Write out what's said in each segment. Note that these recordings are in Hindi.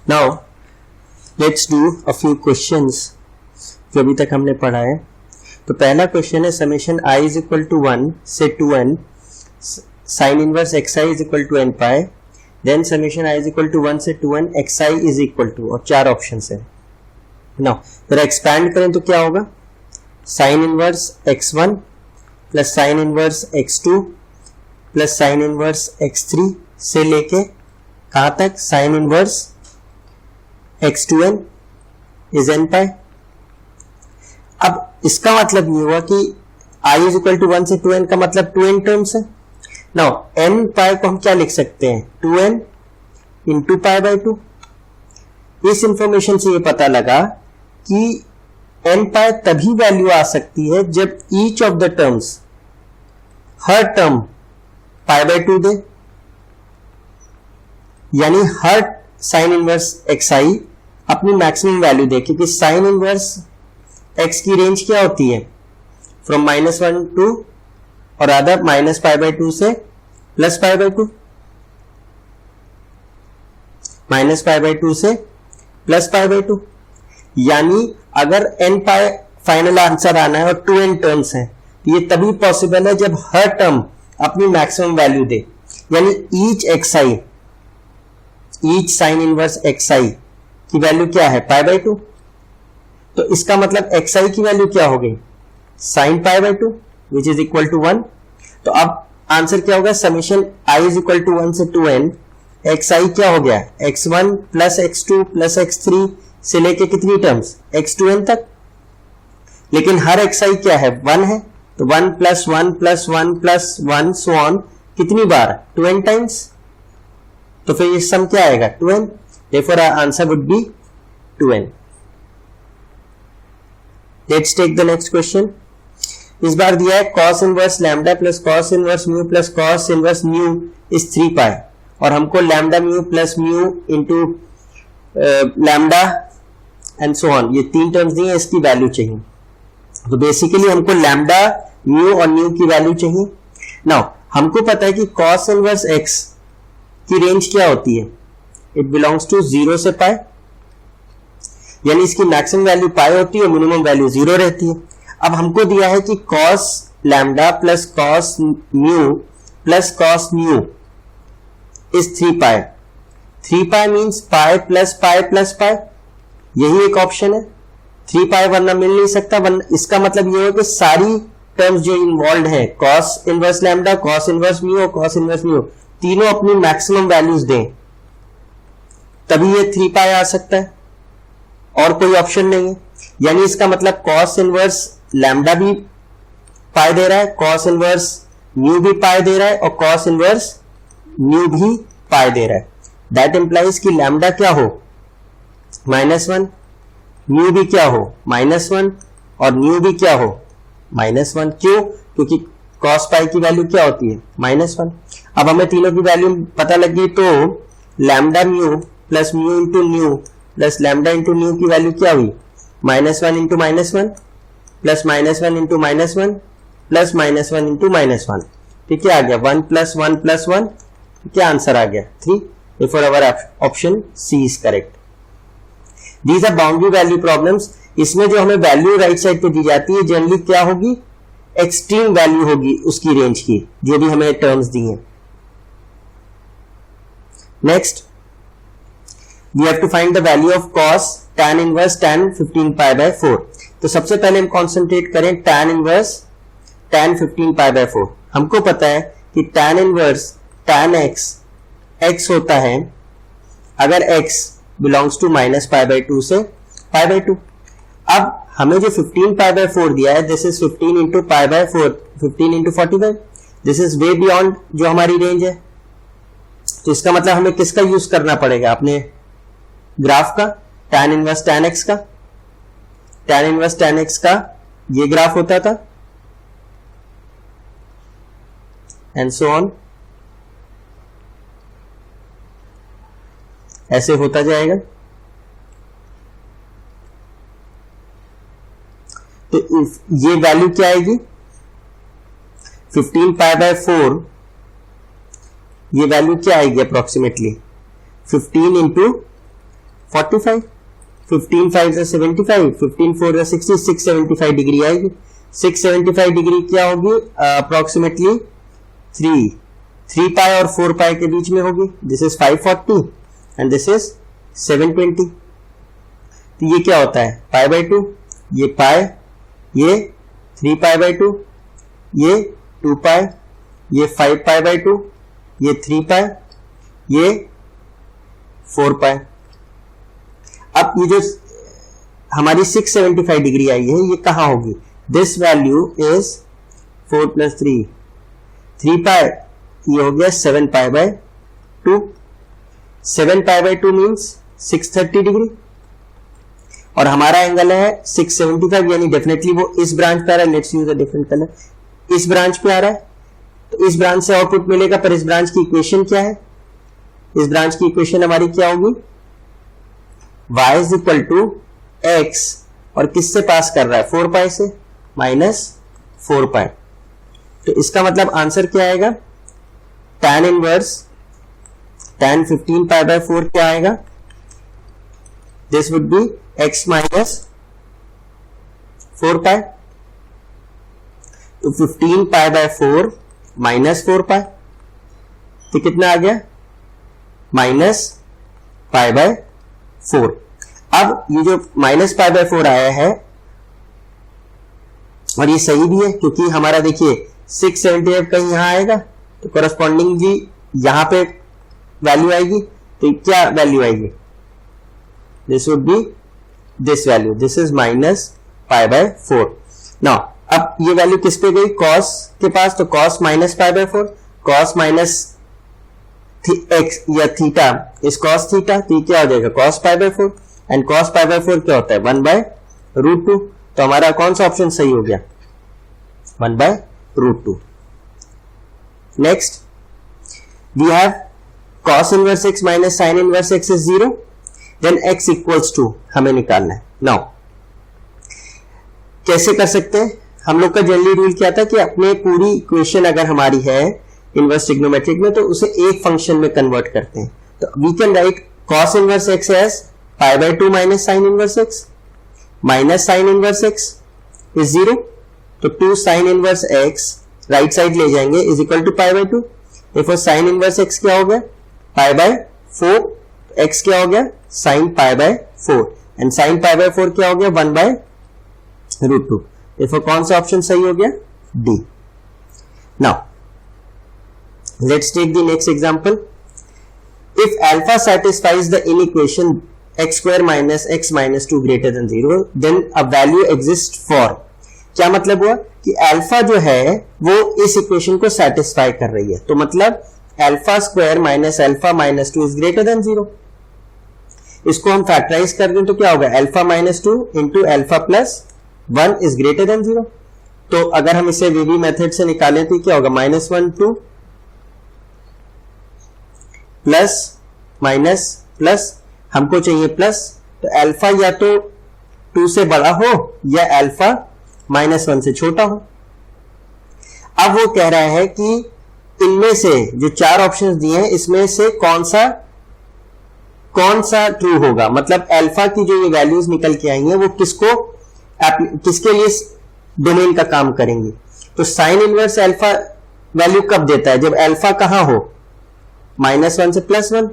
Now let's do a few questions जो अभी तक हमने पढ़ा है। तो पहला क्वेश्चन है summation i is equal to 1 से 2n sine inverse xi is equal to n pi, then summation i is equal to 1 से 2n xi is equal to, और चार ऑप्शंस है। नाउ जरा एक्सपैंड करें तो क्या होगा, sine inverse x1 plus sine inverse x2 plus sine inverse x3 से लेके कहां तक, sine inverse x2n is n पाई। अब इसका मतलब ये हुआ कि i इज इक्वल टू 1 से 2n का मतलब 2n टर्म्स है। नाउ n पाई को हम क्या लिख सकते हैं, 2n इंटू पाई बाई 2। इस इंफॉर्मेशन से ये पता लगा कि n पाई तभी वैल्यू आ सकती है जब each of the terms, her term pi by 2 दे, यानी हर साइन इनवर्स xi अपनी मैक्सिमम वैल्यू दे, क्योंकि साइन इनवर्स x की रेंज क्या होती है, फ्रॉम -1 टू और अदर माइनस पाई बाई 2 से plus pi by 2, minus pi by 2 से प्लस पाई बाई 2। यानी अगर n पाई फाइनल आंसर आना है और 2n टर्म्स हैं, ये तभी पॉसिबल है जब हर टर्म अपनी मैक्सिमम वैल्यू दे, यानी each xi, each sign inverse xi की वैल्यू क्या है, पाई बाई 2। तो इसका मतलब xi की वैल्यू क्या हो गई, sine pi by 2 which is equal to 1। तो अब आंसर क्या होगा, summation i is equal to 1 से 2n xi क्या हो गया, x1 plus x2 plus x3 से लेके कितनी टर्म्स, x2n तक। लेकिन हर xi क्या है, 1 है, तो 1 plus 1 plus 1 plus 1 so on, कितनी बार, 2n टाइम्स। तो फिर ये सम क्या आएगा, 2n। therefore our answer would be 2n. Let's take the next question. इस बार दिया है cos inverse lambda plus cos inverse mu plus cos inverse mu is 3 पाई, और हमको lambda mu plus mu into lambda and so on, ये तीन टर्म्स दिए, इसकी वैल्यू चाहिए। तो बेसिकली हमको लैम्डा म्यू और म्यू की वैल्यू चाहिए। नाउ हमको पता है कि cos इनवर्स x की रेंज क्या होती है, इट बिलोंग्स टू 0 से पाई, यानी इसकी मैक्सिमम वैल्यू पाई होती है, मिनिमम वैल्यू 0 रहती है। अब हमको दिया है कि cos lambda plus cos mu plus cos mu is 3 pi. 3 pi means pi plus pi plus pi, यही एक ऑप्शन है। 3 पाई वरना मिल नहीं सकता, वरना इसका मतलब यह है कि सारी टर्म्स जो इन्वॉल्व है, cos inverse lambda, cos inverse mu और cos इनवर्स म्यू, तीनों अपनी मैक्सिमम वैल्यूज दें, तभी ये 3 पाई आ सकता है, और कोई ऑप्शन नहीं है। यानी इसका मतलब cos इनवर्स लैम्डा भी पाई दे रहा है, cos इनवर्स म्यू भी पाई दे रहा है, और cos इनवर्स म्यू भी पाई दे रहा है। दैट इंप्लाइज कि लैम्डा क्या हो, -1, म्यू भी क्या हो, -1, और म्यू भी क्या हो, -1। क्यों, क्योंकि cos पाई की वैल्यू क्या होती है, -1। अब हमें तीनों की वैल्यू पता लग गई, तो lambda mu plus mu into mu plus lambda into mu की वैल्यू क्या हुई, -1 into -1 plus -1 into -1 plus -1 into -1। तो क्या आ गया, 1 प्लस 1 प्लस 1, क्या आंसर आ गया, 3। Therefore our option C is correct. These are boundary value problems. इसमें जो हमें वैल्यू राइट साइड पे दी जाती है, जनरली क्या होगी, एक्सट्रीम वैल्यू होगी उसकी रेंज की, जो भी हमें टर्म्स दी हैं। Next we have to find the value of cos tan inverse tan 15 pi by 4। तो सबसे पहले हम कॉन्सेंट्रेट करें tan inverse tan 15 pi by 4। हमको पता है कि tan इनवर्स tan x होता है अगर x belongs to minus pi by 2 से पाई बाई 2। अब हमें जो 15 पाई बाई 4 दिया है, this is 15 into pi by 4, 15 into 45, this is way beyond जो हमारी रेंज है। तो इसका मतलब हमें किसका यूज करना पड़ेगा, अपने ग्राफ का, tan इनवर्स tan x का। tan इनवर्स tan x का ये ग्राफ होता था, एंड सो ऑन, ऐसे होता जाएगा। तो ये वैल्यू क्या आएगी, 15 पाई बाय 4, ये वैल्यू क्या आएगी अप्रोक्सीमेटली 15 इंटू 45, 15 5 से 75, 15 4 से 60, 675 डिग्री आएगी। 675 डिग्री क्या होगी? अप्रोक्सीमेटली 3 पाई और 4 पाई के बीच में होगी। This is 540 and this is 720। तो ये क्या होता है? पाई बाई 2, ये पाई, ये 3 पाई बाई 2, ये 2 पाई, ये 5 पाई बाई 2, ये 3 पाई, ये 4 पाई। अब ये जो हमारी 675 डिग्री आई है ये कहां होगी? दिस वैल्यू इज 4 प्लस 3 पाई, ये हो गया 7 पाई by 2। 7 pi by 2 means 630 degree और हमारा एंगल है 675, यानी डेफिनेटली वो इस ब्रांच पे आ रहा है। Let's use a different colour. इस ब्रांच पे आ रहा है तो इस ब्रांच से आउटपुट मिलेगा, पर इस ब्रांच की इक्वेशन क्या है? इस ब्रांच की इक्वेशन हमारी क्या होगी? y is equal to x, और किससे पास कर रहा है? 4 पाई से, माइनस 4 पाई। तो इसका मतलब आंसर क्या आएगा? tan inverse tan 15 pi by 4 क्या आएगा? This would B x minus 4 पाई। तो 15 पाई बाय 4 माइनस 4 पाई, तो कितना आ गया? Minus pi by 4। अब ये जो माइनस पाई बाय 4 आया है और ये सही भी है क्योंकि हमारा देखिए 678 कहीं यहां आएगा तो करस्पॉन्डिंगली यहां पे वैल्यू आएगी। तो क्या वैल्यू आएगी? This would B this value, this is minus pi by 4। Now अब ये वैल्यू किस पे गई? कॉस के पास, तो cos minus pi by 4, cos minus x या थीटा इस कॉस थीटा, तो क्या हो जाएगा? Cos pi by 4, and cos pi by 4 क्या होता है? 1 बाय रूट 2। तो हमारा कौन सा ऑप्शन सही हो गया? 1 by root 2। Next we have cos inverse x minus sine inverse x is 0, then x equals to हमें निकालना है। नाउ कैसे कर सकते हैं? हम लोग का जनरली रूल क्या था कि अपने पूरी इक्वेशन अगर हमारी है इनवर्स ट्रिग्नोमेट्रिक में तो उसे एक फंक्शन में कन्वर्ट करते हैं। तो we can write cos inverse x as pi by 2 minus sine inverse x, minus sine inverse x is 0, तो 2 sine inverse x right side ले जाएंगे is equal to pi by 2। देखो साइन इनवर्स एक्स क्या हो गया? पाई बाय 4, एक्स क्या हो गया? Sine pi by 4, and sine pi by 4 क्या हो गया? 1 बाय रूट 2। देखो कौन सा ऑप्शन सही हो गया? D. Now let's take the next example. If alpha satisfies the inequation x square minus x minus 2 greater than 0, then a value exists for, क्या मतलब हुआ कि अल्फा जो है वो इस इक्वेशन को सेटिस्फाई कर रही है। तो मतलब alpha square minus alpha minus 2 is greater than 0। इसको हम फैक्टराइज कर दें तो क्या होगा? Alpha minus 2 into alpha plus 1 is greater than 0। तो अगर हम इसे वीवी मेथड से निकालें तो क्या होगा? माइनस 1 2 प्लस माइनस प्लस, हमको चाहिए प्लस, तो अल्फा या तो 2 से बड़ा हो या अल्फा माइनस 1 से छोटा हो। अब वो कह रहा है कि इनमें से जो 4 ऑप्शंस दिए हैं इसमें से कौन सा ट्रू होगा, मतलब अल्फा की जो ये वैल्यूज निकल के आई हैं वो किसके लिए डोमेन का काम करेंगी। तो साइन इनवर्स अल्फा वैल्यू कब देता है? जब अल्फा कहां हो? माइनस 1 से प्लस 1।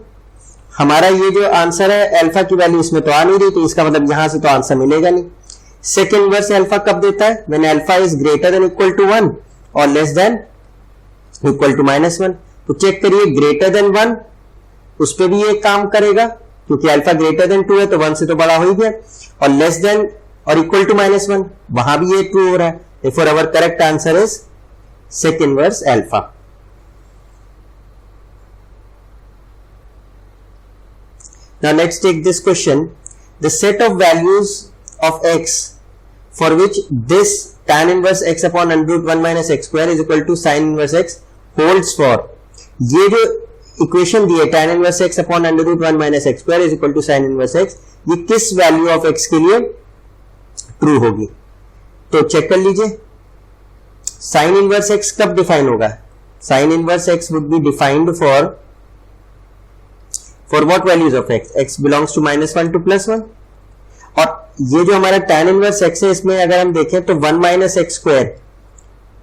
हमारा ये जो आंसर है अल्फा की वैल्यू इसमें तो आ नहीं रही, तो इसका मतलब यहां से तो आंसर मिलेगा नहीं। सेकेंड इनवर्स अल्फा कब देता है? When alpha is greater than equal to 1 और less than equal to minus 1। तो चेक करिए ग्रेटर देन 1 उस पर भी ये काम करेगा क्योंकि अल्फा ग्रेटर देन 2 है तो 1 से तो बड़ा हो ही गया, और लेस देन और इक्वल टू माइनस 1 वहां भी ये ट्रू हो रहा है। Therefore our correct answer is sec inverse alpha. Now let's take this question. The set of values of x for which this tan inverse x upon under root 1 minus x square is equal to sin inverse x holds for, ये जो इक्वेशन दी है tan inverse x upon under root 1 minus x square is equal to sin inverse x, ये किस वैल्यू ऑफ x के लिए ट्रू होगी? तो चेक कर लीजिए साइन इनवर्स एक्स कब डिफाइन होगा? Sine inverse x would be defined for for what values of x? x belongs to -1 to +1। और ये जो हमारा tan इनवर्स x है, इसमें अगर हम देखें तो 1 माइनस एक्स स्क्वायर,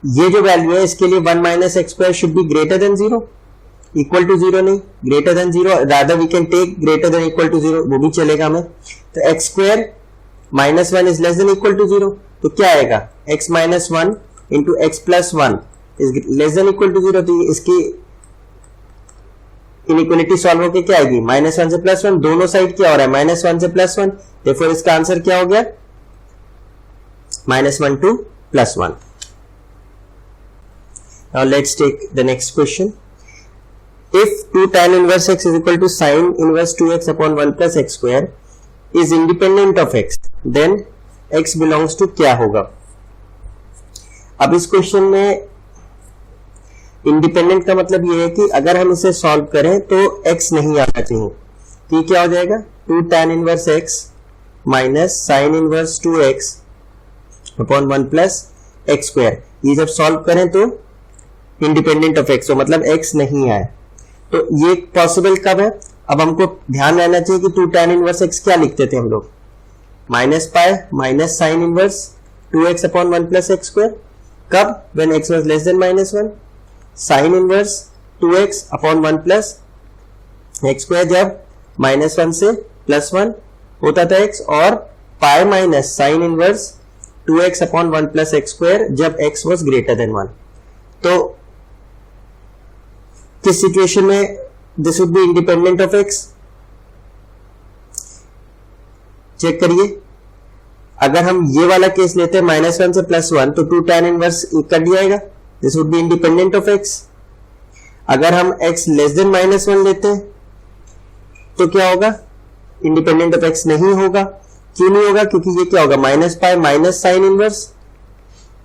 ये जो वैल्यू है इसके लिए 1 minus x square should be greater than 0, equal to 0 नहीं, greater than 0, rather we can take greater than equal to 0, वो भी चलेगा हमें। तो x square -1 is less than equal to 0, तो क्या आएगा? x minus 1 into x plus 1 is less than equal to 0। तो इसकी इनइक्वालिटी सॉल्व होकर क्या आएगी? -1 से +1, दोनों साइड क्या हो रहा है? -1 से +1, therefore इसका आंसर क्या हो गया? -1 to +1। Now let's take the next question. If 2 tan inverse x is equal to sin inverse 2x upon 1 plus x square is independent of x, then x belongs to क्या होगा? अब इस क्वेश्चन में इंडिपेंडेंट का मतलब ये है कि अगर हम इसे सॉल्व करें तो x नहीं आना चाहिए, तो क्या हो जाएगा? 2 tan inverse x minus sin inverse 2x upon 1 plus x square, ये जब सॉल्व करें तो इंडिपेंडेंट ऑफ x, तो मतलब x नहीं आए। तो ये पॉसिबल कब है? अब हमको ध्यान रहना चाहिए कि 2 tan इनवर्स x क्या लिखते थे हम लोग? -Pi minus sine inverse 2x upon 1 plus x square. कब? When x was less than -1। Sine inverse 2x upon 1 plus x square जब -1 से +1 होता था x, और pi minus sine inverse 2x upon 1 plus x square जब x वाज ग्रेटर देन 1। तो किस सिचुएशन में this would be independent of x? Check करिए, अगर हम ये वाला केस लेते हैं -1 से +1, तो 2 tan इनवर्स कर दिया जाएगा, this would be independent of x। अगर हम x लेस देन -1 लेते हैं तो क्या होगा? इंडिपेंडेंट ऑफ x नहीं होगा। क्यों नहीं होगा? क्योंकि ये क्या होगा? -पाई माइनस साइन इनवर्स,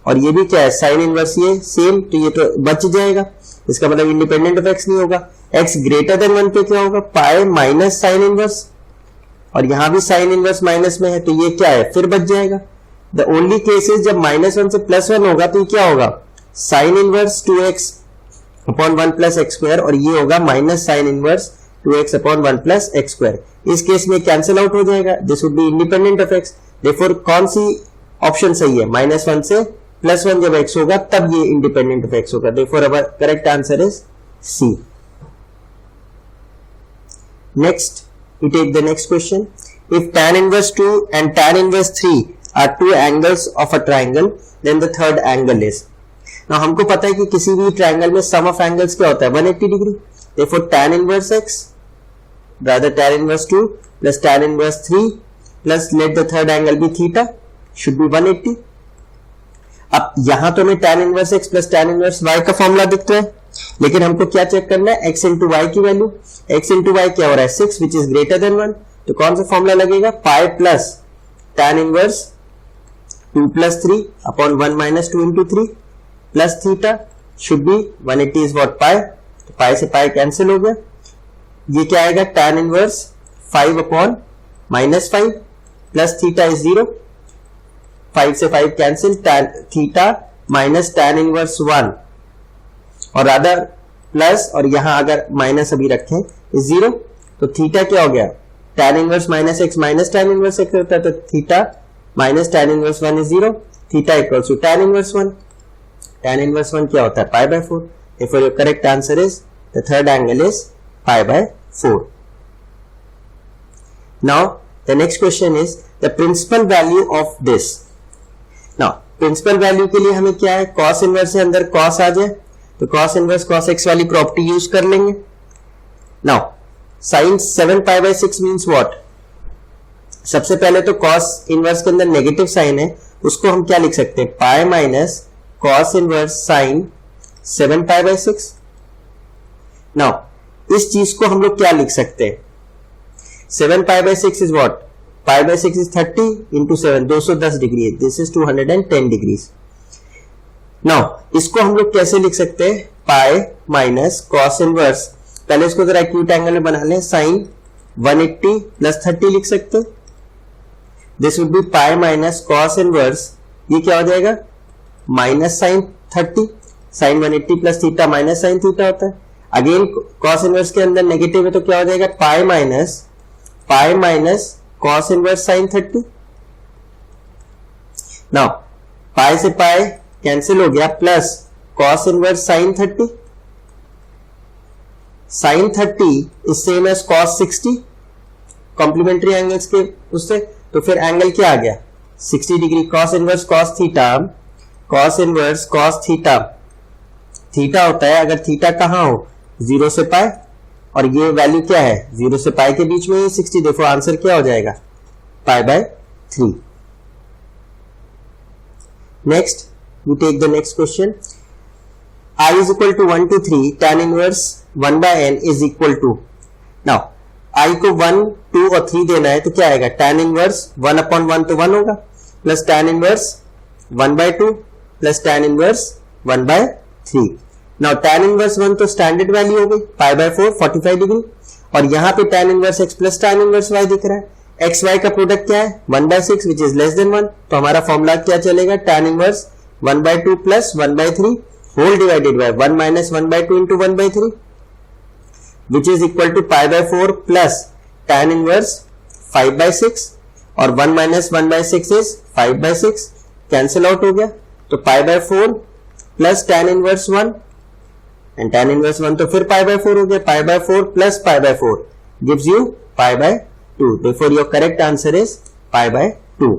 और ये भी क्या है? साइन इनवर्स, ये सेम, तो ये तो बच जाएगा, इसका मतलब इंडिपेंडेंट ऑफ x नहीं होगा। x ग्रेटर देन 1 पे क्या होगा? पाई माइनस साइन इनवर्स, और यहां भी साइन इनवर्स माइनस में है, तो ये क्या है? फिर बच जाएगा। द ओनली केस इज जब -1 से +1 होगा तो ये क्या होगा? Sine inverse 2x upon 1 plus x square, और ये होगा minus sine inverse 2x upon 1 plus x square. इस केस में कैंसिल आउट हो जाएगा, this would be independent of x। Therefore कौन सी ऑप्शन सही है? -1 से +1 जब x होगा तब ये इंडिपेंडेंट ऑफ x होगा। Therefore our correct answer is C। Next, we take the next question. If tan inverse 2 and tan inverse 3 are two angles of a triangle, then the third angle is. Now हमको पता है कि किसी भी ट्रायंगल में sum of angles क्या होता है? 180 degree. Therefore tan inverse x, rather tan inverse 2 plus tan inverse 3 plus let the third angle be theta should be 180. अब यहां तो हमें tan inverse x plus tan inverse y का फॉर्मूला दिखता है, लेकिन हमको क्या चेक करना है? x इंटू वाई की वैल्यू। x इंटू वाई क्या हो रहा है? 6 विच इज ग्रेटर देन 1, तो कौन सा फॉर्मूला लगेगा? Pi plus tan inverse 2 plus 3 upon 1 minus 2 into 3 plus theta should be 180 is what पाई, तो पाई से पाई कैंसिल हो गया। ये क्या आएगा? tan inverse 5 upon -5 plus theta is 0, 5 से 5 cancel, theta minus tan inverse 1 और अदर प्लस, और यहां अगर माइनस अभी रखें इज 0, तो थीटा क्या हो गया? tan inverse -x minus tan inverse x होता है, तो theta minus tan inverse 1 is 0, theta equals to tan inverse 1। tan inverse 1 क्या होता है? Pi by 4। Therefore your correct answer is the third angle is pi by 4. Now the next question is the principal value of this. Now principal value के लिए हमें क्या है? cos इनवर्स से अंदर cos आ जाए तो cos इनवर्स cos x वाली प्रॉपर्टी यूज कर लेंगे। Now sin 7 pi by 6 means what? सबसे पहले तो cos इनवर्स के अंदर नेगेटिव साइन है, उसको हम क्या लिख सकते हैं? Pi minus cos inverse sin 7 pi by 6। Now इस चीज को हम लोग क्या लिख सकते हैं? 7 pi by 6 is what? pi by 6 is 30 into 7, 210 degree है, this is 210 डिग्रीज। नाउ इसको हम लोग कैसे लिख सकते हैं? पाई माइनस कॉस इनवर्स, पहले इसको जरा एक्यूट एंगल में बना लें, साइन 180 प्लस 30 लिख सकते हैं। This would be pi minus cos inverse, ये क्या हो जाएगा? Minus sine 30, sine 180 plus theta minus sine theta होता है। अगेन कॉस इनवर्स के अंदर नेगेटिव है तो क्या हो जाएगा, pi minus cos inverse sine 30। Now pi से पाई कैंसिल हो गया, plus cos inverse sine 30। Sine 30 is same as cos 60 complementary angles के उससे, तो फिर एंगल क्या आ गया 60 degree. Cos inverse cos theta, cos inverse cos theta, theta होता है अगर थीटा कहां हो 0 से पाई, और ये वैल्यू क्या है 0 से पाई के बीच में ही 60, देखो आंसर क्या हो जाएगा π/3। Next we take the next question. I is equal to 1 to 3, tan inverse 1/n is equal to, now I को 1, 2 और 3 देना है तो क्या आएगा, tan inverse 1/1 तो 1 होगा, plus tan inverse 1/2 plus tan inverse 1/3। now tan inverse 1 तो स्टैंडर्ड वैल्यू हो गई π/4 45 डिग्री, और यहां पे tan inverse x plus tan inverse y दिख रहा है। x y का प्रोडक्ट क्या है 1/6 विच इज लेस देन 1, तो हमारा फॉर्मूला क्या चलेगा, tan inverse 1/2 plus 1/3 whole divided by 1 minus 1/2 into 1/3 which is equal to π/4 plus tan inverse 5/6, और 1 माइनस 1/6 इज 5/6, कैंसिल आउट हो गया, तो π/4 plus tan inverse 1 and tan inverse 1 तो फिर π/4 हो गया, π/4 plus π/4 gives you π/2, therefore your correct answer is π/2।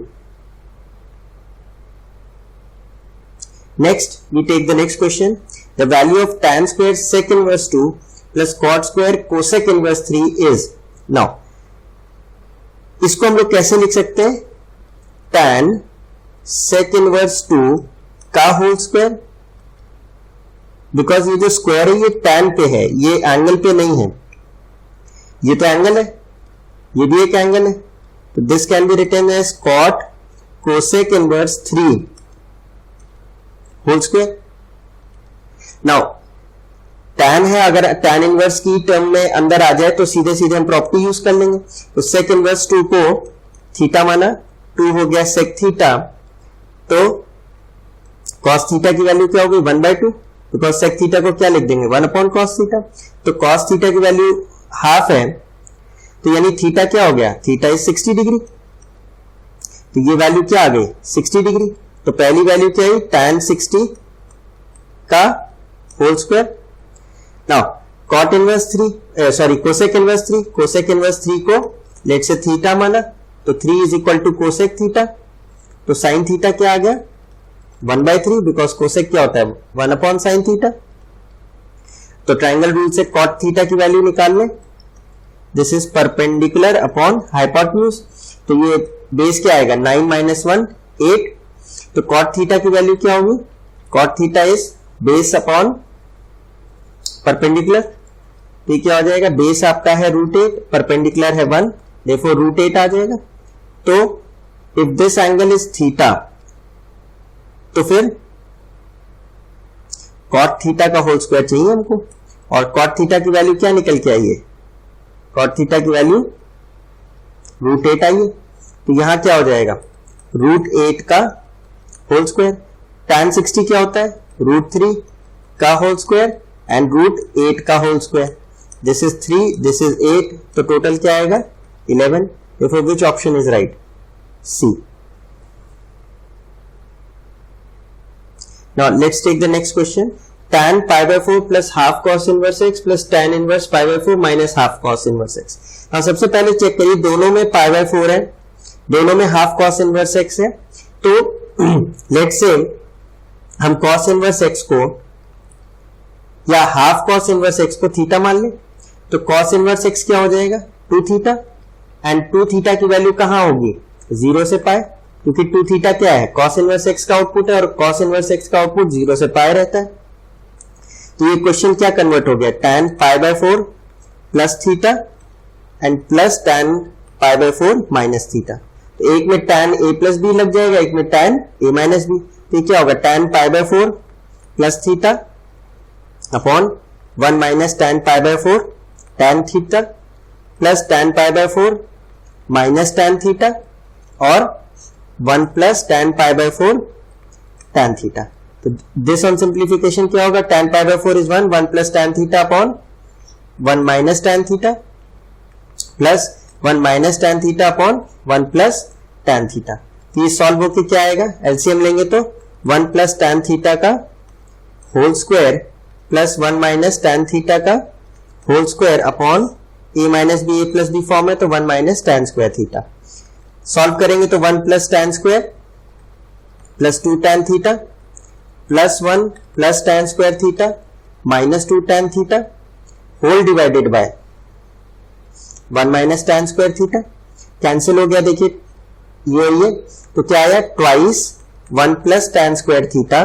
Next, we take the next question. The value of tan square sec inverse 2 plus cot square cosec inverse 3 is, now इसको हम लोग कैसे लिख सकते हैं, tan sec inverse 2 का होल स्क्वायर, बिकॉज ये जो स्क्वायर है ये tan पे है, ये एंगल पे नहीं है, ये तो एंगल है, ये भी एक एंगल है, तो this can be written as cot cosec inverse 3 whole square. Now tan है, अगर tan इनवर्स की टर्म में अंदर आ जाए तो सीधे सीधे हम प्रॉपर्टी यूज कर लेंगे, तो sec इनवर्स 2 को थीटा माना, 2 हो गया sec थीटा, तो cos थीटा की वैल्यू क्या होगी 1/2, बिकॉज sec थीटा को क्या लिख देंगे 1/cos थीटा, तो cos थीटा की वैल्यू हाफ है, तो यानी थीटा क्या हो गया, थीटा इज 60 डिग्री, तो ये वैल्यू क्या आ गई 60 डिग्री, तो पहली वैल्यू क्या है tan 60 का whole square. Now cot inverse 3 sorry cosec inverse 3, cosec inverse 3 को लेट से थीटा माना, तो 3 is equal to cosec theta, तो साइन थीटा क्या आ गया 1/3, बिकॉज कोसेक क्या होता है 1/sin थीटा, तो ट्राइंगल रूल से cot थीटा की वैल्यू निकाल लें, this is perpendicular upon hypotenuse, तो ये बेस क्या आएगा 9 - 1 8, तो cot थीटा की वैल्यू क्या होगी, cot theta is base upon perpendicular, तो क्या हो जाएगा, बेस आपका है √8, परपेंडिकुलर है 1, देयरफॉर √8 आ जाएगा। तो if this angle is theta, तो फिर cot थीटा का होल स्क्वायर चाहिए हमको, और cot थीटा की वैल्यू क्या निकल के आई है, cot थीटा की वैल्यू √8 आई है, तो यहां क्या हो जाएगा √8 का होल स्क्वायर, tan 60 क्या होता है √3 का होल स्क्वायर एंड √8 का whole square, this is 3, this is 8, तो टोटल क्या आएगा 11, therefore which option is right, C। now let's take the next question, tan π/4 plus half cos inverse x plus tan inverse π/4 minus half cos inverse x। now सबसे पहले चेक करिए, दोनों में π/4 है, दोनों में हाफ cos inverse x है, तो लेट्स से हम cos इनवर्स x को या हाफ cos इनवर्स x को थीटा मान ले, तो cos इनवर्स x क्या हो जाएगा 2 थीटा, एंड 2 थीटा की वैल्यू कहां होगी 0 से पाई, क्योंकि 2 थीटा क्या है cos इनवर्स x का आउटपुट है, और cos इनवर्स x का आउटपुट 0 से पाई रहता है, तो ये क्वेश्चन क्या कन्वर्ट हो गया tan π/4 plus theta and plus tan π/4 minus theta, तो एक में tan a प्लस बी लग जाएगा, एक में tan a माइनस बी, तो क्या होगा tan π/4 plus theta upon 1 minus tan π/4 tan theta plus tan π/4 minus tan theta, और 1 प्लस tan π/4 tan थीटा, तो दिस ऑन सिंप्लीफिकेशन क्या होगा tan π/4 is 1 plus tan theta upon 1 minus tan theta plus 1 minus tan theta upon 1 plus tan theta. तो ये सॉल्व होके क्या आएगा, एलसीएम लेंगे तो 1 प्लस tan थीटा का whole square plus 1 minus tan theta का whole square upon a minus b a plus b form है तो 1 minus tan square theta. Solve करेंगे तो 1 plus tan square plus 2 tan theta plus 1 plus tan square theta minus 2 tan theta whole divided by 1 minus tan square theta. Cancel हो गया, देखिए ये तो क्या आया, twice 1 plus tan square theta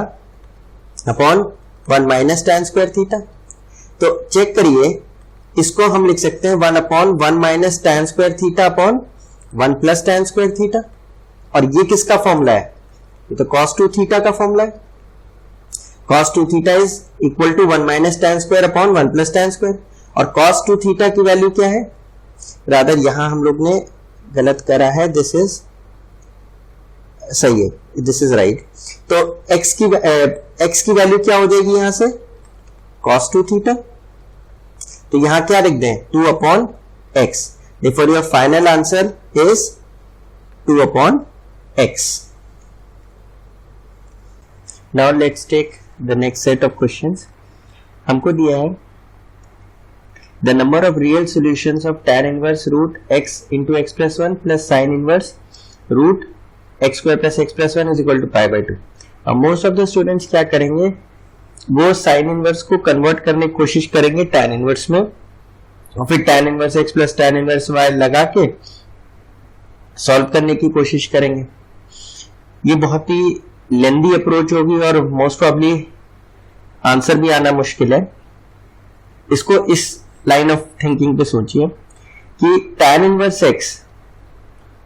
upon 1 minus tan square theta. तो चेक करिए, इसको हम लिख सकते हैं 1 upon 1 minus tan square theta upon 1 plus tan square theta. और ये किसका फॉर्मूला है, ये तो cos 2 थीटा का फॉर्मूला है। cos 2 theta is equal to 1 minus tan square upon 1 plus tan square. और cos 2 थीटा की वैल्यू क्या है, रादर यहां हम लोग ने गलत करा है, दिस इज सही है, दिस इज राइट। तो x की वैल्यू क्या हो जाएगी यहां से, cos 2 थीटा। तो यहां क्या लिख दें, 2 upon x। Therefore your final answer is 2 upon x. Now let's take the next set of questions. हमको दिया है the number of real solutions of tan inverse root x into x plus 1 plus sin inverse root x square plus x plus 1 is equal to pi by 2. अब most of the students क्या करेंगे, वो sin inverse को convert करने की कोशिश करेंगे tan inverse में और फिर tan inverse x plus tan inverse y लगा के सॉल्व करने की कोशिश करेंगे। ये बहुत ही लेंदी अप्रोच होगी और मोस्ट प्रॉब्ली आंसर भी आना मुश्किल है। इसको इस लाइन ऑफ थिंकिंग पे सोचिए कि tan इनवर्स x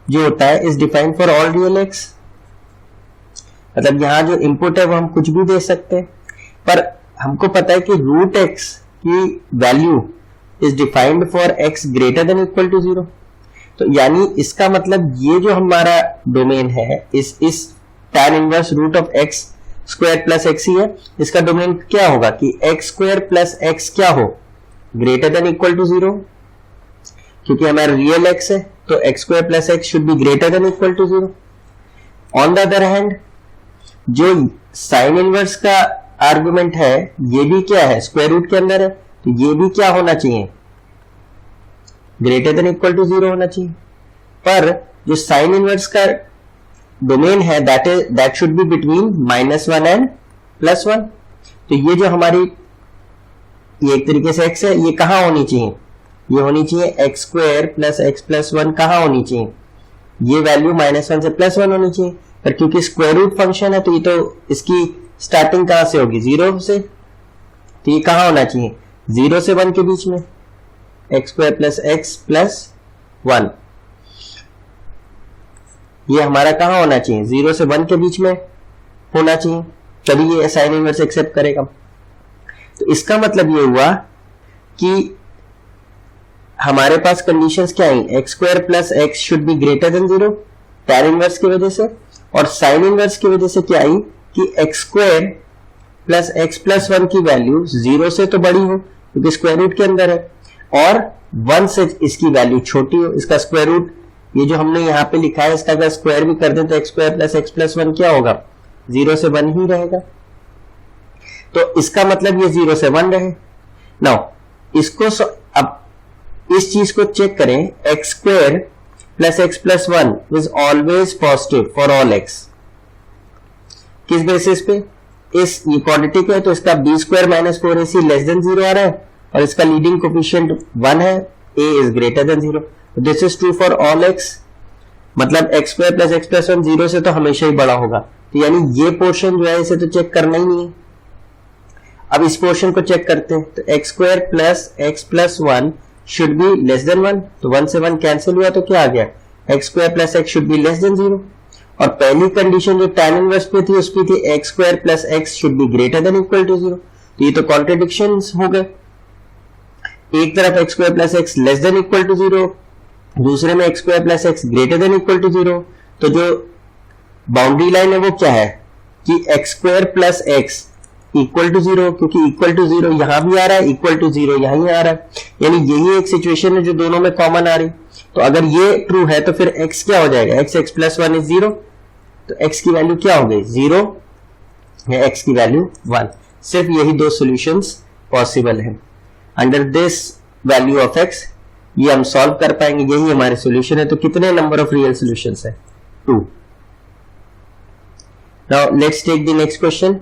जो होता है is defined for all real x। मतलब यहां जो इनपुट है वो हम कुछ भी दे सकते हैं, पर हमको पता है कि रूट x की value is defined for x greater than equal to 0। तो यानी इसका मतलब ये जो हमारा डोमेन है इस tan inverse root of x square plus x ही है, इसका डोमेन क्या होगा कि x स्क्वायर प्लस एक्स क्या हो, ग्रेटर देन इक्वल टू 0। क्योंकि हमारा रियल x है तो x square plus x should be greater than equal to 0। On the other hand जो साइन इनवर्स का आर्गुमेंट है ये भी क्या है, स्क्वायर रूट के अंदर है, तो ये भी क्या होना चाहिए, ग्रेटर देन इक्वल टू 0 होना चाहिए। पर जो साइन इनवर्स का डोमेन है that should be between -1 and +1। तो ये जो हमारी ये एक तरीके से x है, ये कहां होनी चाहिए, ये होनी चाहिए x square plus x plus 1 कहां होनी चाहिए, ये वैल्यू -1 से +1 होनी चाहिए। पर क्योंकि स्क्वायर रूट फंक्शन है तो ये तो इसकी स्टार्टिंग कहां से होगी, 0 से, तो ये कहां होना चाहिए, 0 से 1 के बीच में, x square plus x plus 1। ये हमारा कहां होना चाहिए, 0 से 1 के बीच में होना चाहिए, तभी ये साइन इनवर्स एक्सेप्ट करेगा। तो इसका मतलब ये हुआ कि हमारे पास कंडीशंस क्या आई, x square plus x should be greater than 0 tan inverse की वजह से, और साइन इनवर्स की वजह से क्या आई कि x square plus x plus 1 की वैल्यू 0 से तो बड़ी हो क्योंकि स्क्वायर रूट के अंदर है, और 1 से इसकी वैल्यू छोटी हो। इसका स्क्वायर रूट ये जो हमने यहाँ पे लिखा है इसका अगर स्क्वायर भी कर दें तो x square plus x plus 1 क्या होगा, 0 से 1 ही रहेगा। तो इसका मतलब ये 0 से 1 रहे। नाउ इसको अब इस चीज को चेक करें, x square plus x plus 1 is always positive for all x. किस बेसिस पे, इस ये क्वाड्रेटिक है तो इसका b square minus 4ac less than 0 आ रहा है और इसका लीडिंग कोफिशिएंट 1 है, a is greater than 0। This is true for all x। मतलब x square plus x plus 1 0 से तो हमेशा ही बड़ा होगा, तो यानी ये पोर्शन जो है इसे तो चेक करना ही नहीं है। अब इस पोर्शन को चेक करते हैं, तो x square plus x plus 1 should be less than 1, तो 1 से 1 कैंसिल हुआ तो क्या आ गया, x square plus x should be less than 0। और पहली कंडीशन जो tan इनवर्स पे थी उसकी थी x square plus x should be greater than equal to 0। तो ये तो कॉन्ट्रडिक्शंस हो गए, एक तरफ x square plus x less than equal to 0, दूसरे में x square plus x greater than equal to 0। तो जो बाउंड्री लाइन है वो क्या है कि x square plus x equal to zero, क्योंकि इक्वल टू जीरो यहां भी आ रहा है, इक्वल टू जीरो यहीं आ रहा है, यानी यही एक सिचुएशन है जो दोनों में कॉमन आ रही। तो अगर ये ट्रू है तो फिर x क्या हो जाएगा, x प्लस 1 इज 0, तो x की वैल्यू क्या हो गई 0 या x की वैल्यू 1। सिर्फ यही दो सॉल्यूशंस पॉसिबल है। Under this value of x ये हम सॉल्व कर पाएंगे, यही हमारे सॉल्यूशन है। तो कितने नंबर ऑफ रियल सॉल्यूशंस है, 2। Now let's take the next question.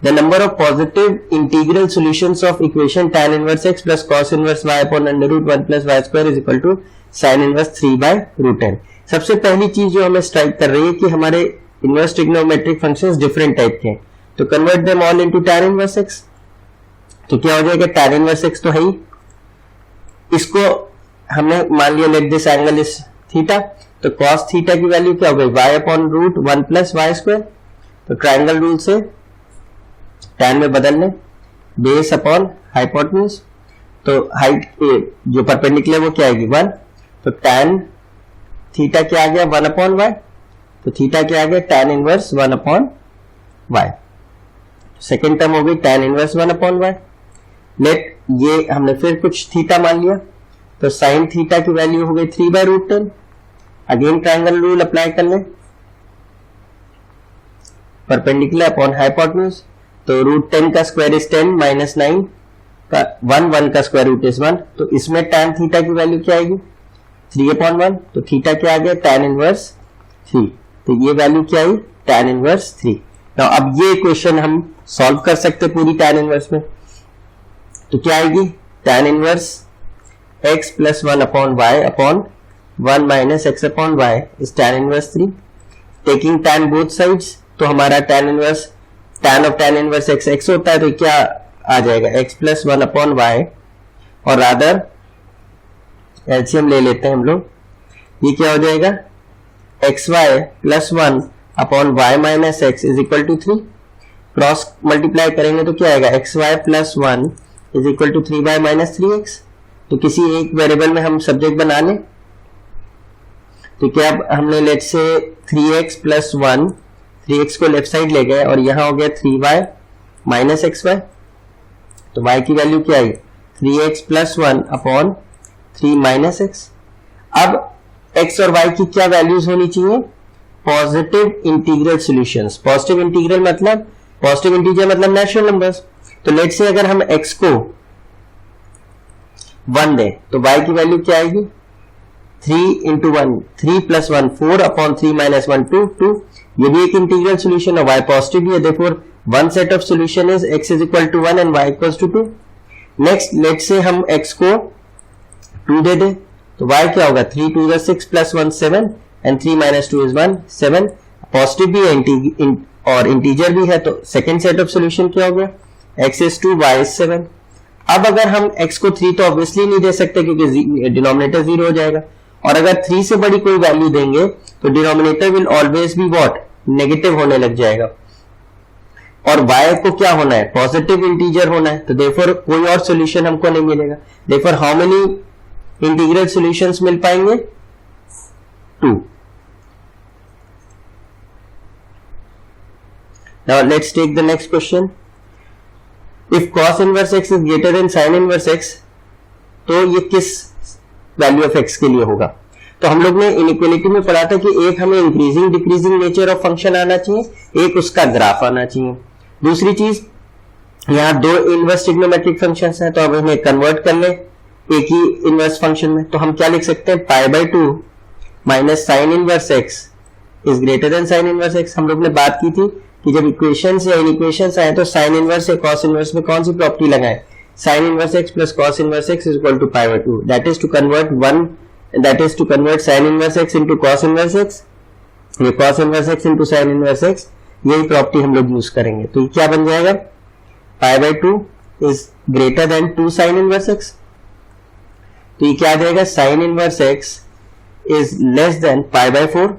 The number of positive integral solutions of equation tan inverse x plus cos inverse y upon under root 1 plus y square is equal to sin inverse 3 by root n। सबसे पहली चीज जो हमें स्ट्राइक कर रही है कि हमारे inverse trigonometric functions different type के हैं, तो convert them all into tan inverse x। तो क्या हो जाएगा, tan इनवर्स x तो है ही, इसको हमने मान लिया let this angle is theta, तो cos थीटा की वैल्यू क्या हो गई y upon root 1 plus y square. तो ट्राइंगल रूल से tan में बदल लें, बेस अपॉन हाइपोटेन्यूज, तो हाइट जो परपेंडिकुलर वो क्या आएगी 1, तो tan थीटा क्या आ गया 1 अपॉन y, तो थीटा क्या आ गया tan inverse 1 upon y। Second term हो गई tan inverse 1 upon y। Let ये हमने फिर कुछ थीटा मान लिया, तो साइन थीटा की वैल्यू हो गई 3 by root 10। Again triangle rule apply कर लें, परपेंडिकुलर अपॉन हाइपोटेन्यूज, तो रूट 10 का स्क्वायर इज 10 माइनस 9 का 1 का स्क्वायर रूट इज 1, तो इसमें tan थीटा की वैल्यू क्या आएगी 3 अपॉन 1, तो थीटा क्या आ गया tan इनवर्स 3, तो ये वैल्यू क्या आई tan इनवर्स 3। तो अब ये इक्वेशन हम सॉल्व कर सकते पूरी tan इनवर्स में, तो क्या आएगी tan inverse x plus 1 upon y upon 1 minus x upon y is tan inverse 3। Taking tan both sides, तो हमारा tan inverse tan of tan inverse x x होता है, तो क्या आ जाएगा x प्लस 1 अपॉन y, और रादर एलसीएम ले लेते हैं हम लोग, ये क्या हो जाएगा xy plus 1 upon y minus x is equal to 3। Cross multiply करेंगे तो क्या आएगा xy plus 1 is equal to 3y minus 3x। तो किसी एक वेरिएबल में हम सब्जेक्ट बना लें, तो क्या हमने लेट से 3x प्लस 1, 3x को लेफ्ट साइड ले गए और यहां हो गया 3y माइनस xy, तो y की वैल्यू क्या आई 3x plus 1 upon 3 minus x। अब x और y की क्या वैल्यूज होनी चाहिए, positive integral solutions. Positive integral मतलब पॉजिटिव इंटीजर मतलब नेचुरल नंबर्स। तो लेट से अगर हम x को 1 दें तो y की वैल्यू क्या आएगी 3 इंटू 1, 3 प्लस 1 4 अपॉन 3 माइनस 1 2 2। ये भी एक इंटीग्रल सॉल्यूशन है, y पॉजिटिव भी है, therefore one set of solution is x is equal to 1 and y equal to 2। Next let say हम x को 2 दे दें, तो y क्या होगा 3 2 6 plus 1 7 and 3 minus 2 is 1 7। Positive भी है और इंटीजर भी है, तो सेकेंड सेट ऑफ सॉल्यूशन क्या हो गया x इज 2 y इज 7। अब अगर हम x को 3 तो ऑब्वियसली नहीं दे सकते क्योंकि डिनोमिनेटर 0 हो जाएगा, और अगर 3 से बड़ी कोई वैल्यू देंगे तो denominator will always be what negative होने लग जाएगा, और y को क्या होना है पॉजिटिव इंटीजर होना है, तो देयरफॉर कोई और सॉल्यूशन हमको नहीं मिलेगा। Therefore how many integral solutions मिल पाएंगे 2। Now let's take the next question. If cos inverse x is greater than sin inverse x, तो ये किस वैल्यू ऑफ x के लिए होगा। तो हम लोग ने इनइक्वालिटी में पढ़ा था कि एक हमें increasing decreasing nature of function आना चाहिए, एक उसका ग्राफ आना चाहिए। दूसरी चीज यहाँ दो इनवर्स ट्रिग्नोमेट्रिक फंक्शंस हैं, तो अब इन्हें कन्वर्ट कर ले एक ही इनवर्स फंक्शन में, तो हम क्या लिख सकते हैं पाई by 2 minus sine inverse x is greater then sign inverse x। हम लोग ने बात की थी कि जब इक्वेशंस या इनइक्वेशंस आए तो साइन इनवर्स या कॉस इनवर्स में कौन सी प्रॉपर्टी लगाएं, sine inverse x plus cos inverse x is equal to pi by 2, that is to convert sine inverse x into cos inverse x, ये cos inverse x into sine inverse x, यही प्रॉपर्टी हम लोग यूज करेंगे। तो ये क्या बन जाएगा pi by 2 is greater than 2 sine inverse x, तो ये क्या आ जाएगा sine inverse x is less than pi by 4।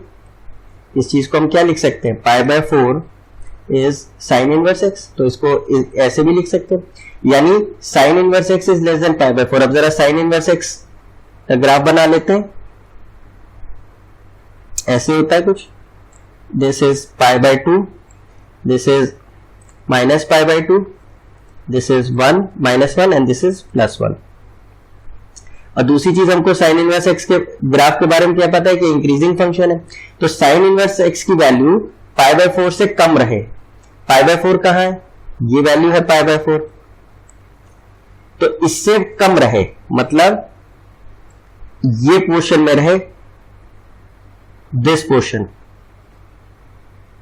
इस चीज को हम क्या लिख सकते हैं पाई by 4 is sine inverse x, तो इसको ऐसे भी लिख सकते हैं, यानी sign inverse x is less than pi by 4। अब जरा साइन इनवर्स x का ग्राफ बना लेते हैं, ऐसे होता है कुछ, this is pi by 2, this is minus pi by 2, this is 1 minus 1 and this is plus 1. और दूसरी चीज हमको साइन इनवर्स एक्स के ग्राफ के बारे में क्या पता है कि इंक्रीजिंग फंक्शन है, तो साइन इनवर्स एक्स की वैल्यू पाई बाय 4 से कम रहे. पाई बाय 4 कहां है, ये वैल्यू है पाई बाय 4, तो इससे कम रहे मतलब ये पोर्शन में रहे, दिस पोर्शन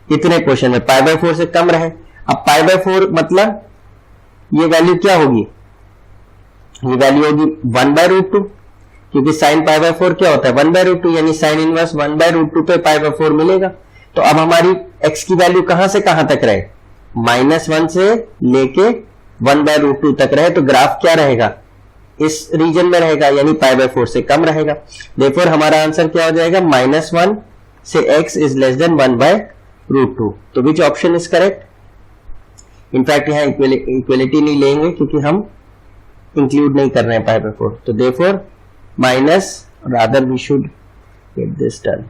इतने पोर्शन में पाई बाय 4 से कम रहे. अब पाई बाय 4 मतलब ये वैल्यू क्या होगी, ये वैल्यू होगी 1 बाय रूट 2, क्योंकि साइन पाई बाय 4 क्या होता है 1 बाय रूट 2, यानी साइन इनवर्स 1 बाय रूट 2 पे पाई बाय 4 मिलेगा. तो अब हमारी x की वैल्यू कहां से कहां तक रहे, -1 से लेके 1 बाय रूट 2 तक रहे, तो ग्राफ क्या रहेगा, इस रीजन में रहेगा, यानी पाई बाय 4 से कम रहेगा. देयरफॉर हमारा आंसर क्या हो जाएगा, -1 से x is less than 1 by root 2. तो which option is correct. In fact यहां इक्वलिटी नहीं लेंगे क्योंकि हम इंक्लूड नहीं कर रहे हैं पाई बाय 4, तो therefore minus, rather we should get this done,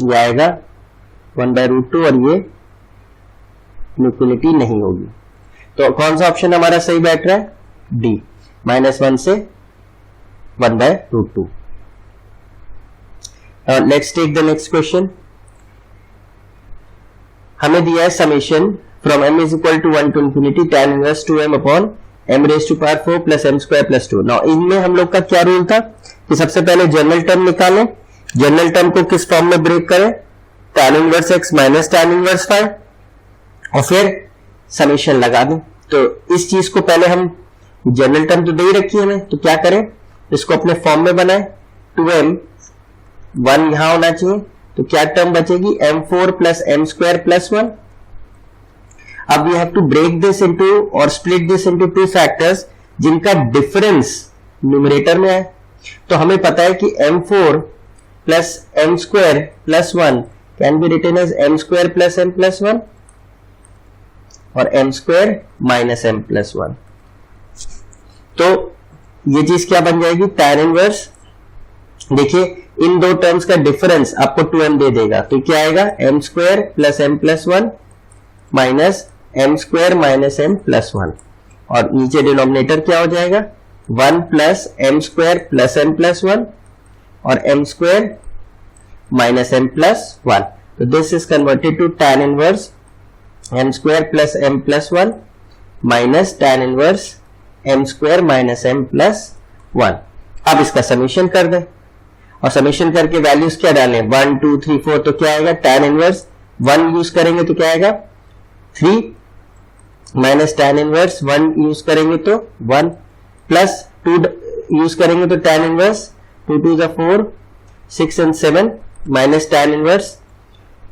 ये आएगा 1 बाय रूट 2 और ये इक्वलिटी नहीं होगी. तो कौन सा ऑप्शन हमारा सही बैठ रहा है, डी, -1 से 1 by root 2. Let's take the next question. हमें दिया है summation from m is equal to 1 to infinity tan inverse 2m upon m raise to power 4 plus m square plus 2. Now इनमें हम लोग का क्या रूल था कि सबसे पहले जनरल टर्म निकालें, जनरल टर्म को किस फॉर्म में ब्रेक करें, tan inverse x minus tan inverse 5 और फिर समेशन लगा दें. तो इस चीज को पहले हम, जनरल टर्म तो दे ही रखी है हमें, तो क्या करें, इसको अपने फॉर्म में बनाए, 2m 1 यहां होना चाहिए, तो क्या टर्म बचेगी m4 plus m square plus 1. अब we have to break this into और स्प्लिट दिस इनटू 2 फैक्टर्स जिनका डिफरेंस न्यूमरेटर में है. तो हमें पता है कि m4 plus m square plus 1 can be written as m square plus m plus 1 और m square minus m plus 1. तो ये चीज क्या बन जाएगी, tan इनवर्स, देखिए इन दो टर्म्स का डिफरेंस आपको 2m दे देगा, तो क्या आएगा m square plus m plus 1 minus m square minus m plus 1 और नीचे डिनोमिनेटर क्या हो जाएगा 1 plus m square plus m plus 1 और m square minus m plus 1. तो this is converted to tan inverse m square plus m plus 1 minus tan inverse m square minus m plus 1. अब इसका समेशन कर दें और समेशन करके वैल्यूज क्या डालें 1 2 3 4, तो क्या आएगा tan इनवर्स 1 यूज करेंगे तो क्या आएगा 3 माइनस tan इनवर्स 1 यूज करेंगे तो 1 प्लस 2 यूज करेंगे तो tan inverse 2 2 4 6 and 7 minus tan inverse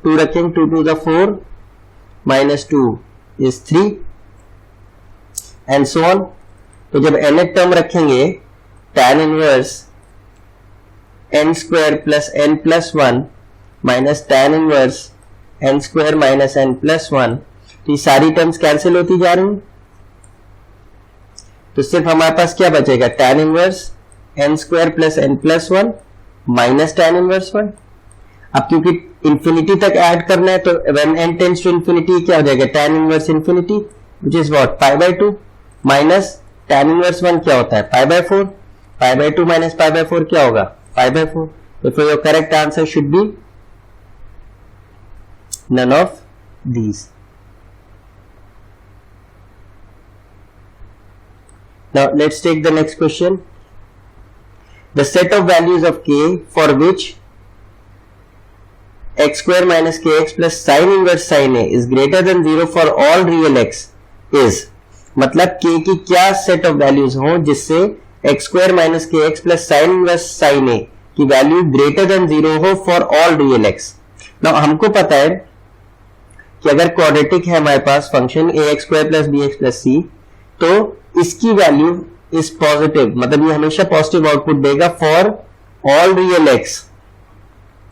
2 रखेंगे 2 2 4 minus 2 is 3 and so on. तो जब nth टर्म रखेंगे tan inverse n square plus n plus 1 minus tan inverse n square minus n plus 1, तो ये सारी टर्म्स कैंसिल होती जा रही हैं. तो सिर्फ हमारे पास क्या बचेगा tan inverse n square plus n plus 1 minus tan inverse 1. अब क्योंकि इंफिनिटी तक ऐड करना है तो when n tends to infinity क्या हो जाएगा tan inverse infinity which is what pi by 2 minus tan inverse 1 क्या होता है pi by 4, pi by 2 minus pi by 4 क्या होगा पाई बाय 4. तो फिर your correct answer should be none of these. Now let's take the next question. The set of values of k for which x square minus kx plus sin inverse sin a is greater than 0 for all real x is, मतलब k की क्या set of values हो जिससे x square minus kx plus sin inverse sin a की वैल्यू greater than 0 हो for all real x. Now हमको पता है कि अगर क्वाड्रेटिक है हमारे पास function ax square plus bx plus c, तो इसकी वैल्यू इज पॉजिटिव, मतलब ये हमेशा पॉजिटिव आउटपुट देगा for all real x.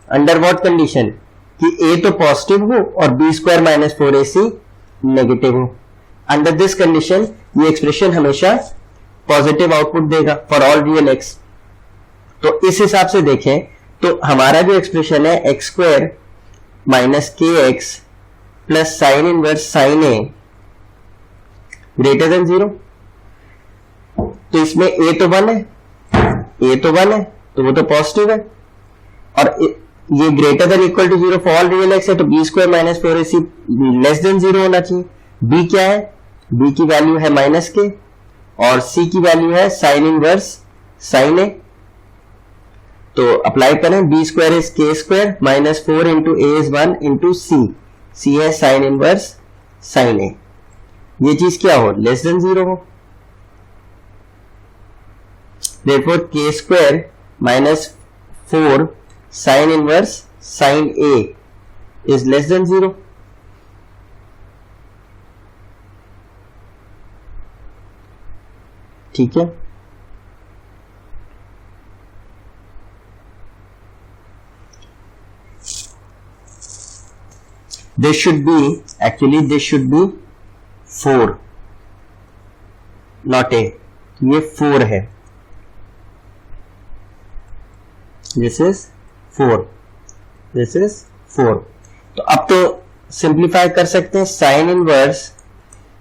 Under what condition कि a तो पॉजिटिव हो और b square minus 4ac negative हो. अंडर दिस कंडीशन ये एक्सप्रेशन हमेशा पॉजिटिव आउटपुट देगा फॉर ऑल रियल x. तो इस हिसाब से देखें तो हमारा जो एक्सप्रेशन है x square minus k x plus sine inverse sine a greater than 0। तो इसमें ए तो 1 है, ए तो 1 है तो वो तो पॉजिटिव है, और ये greater than equal to 0 for all real x है, तो b square minus 4ac less than 0 होना चाहिए। बी क्या है, बी की वैल्यू है माइनस के, और सी की वैल्यू है साइन इनवर्स साइन ए। तो अप्लाई करें, b square is k square minus 4 into a is 1 into c है साइन इनवर्स साइन ए। ये चीज क्या हो, लेस देन 0 हो। therefore k square minus 4 sin inverse sin A is less than 0. ठीक है, this should be, actually this should be 4 not A, ये 4 है, this is 4, this is 4। तो अब तो सिंप्लीफाई कर सकते हैं, sine inverse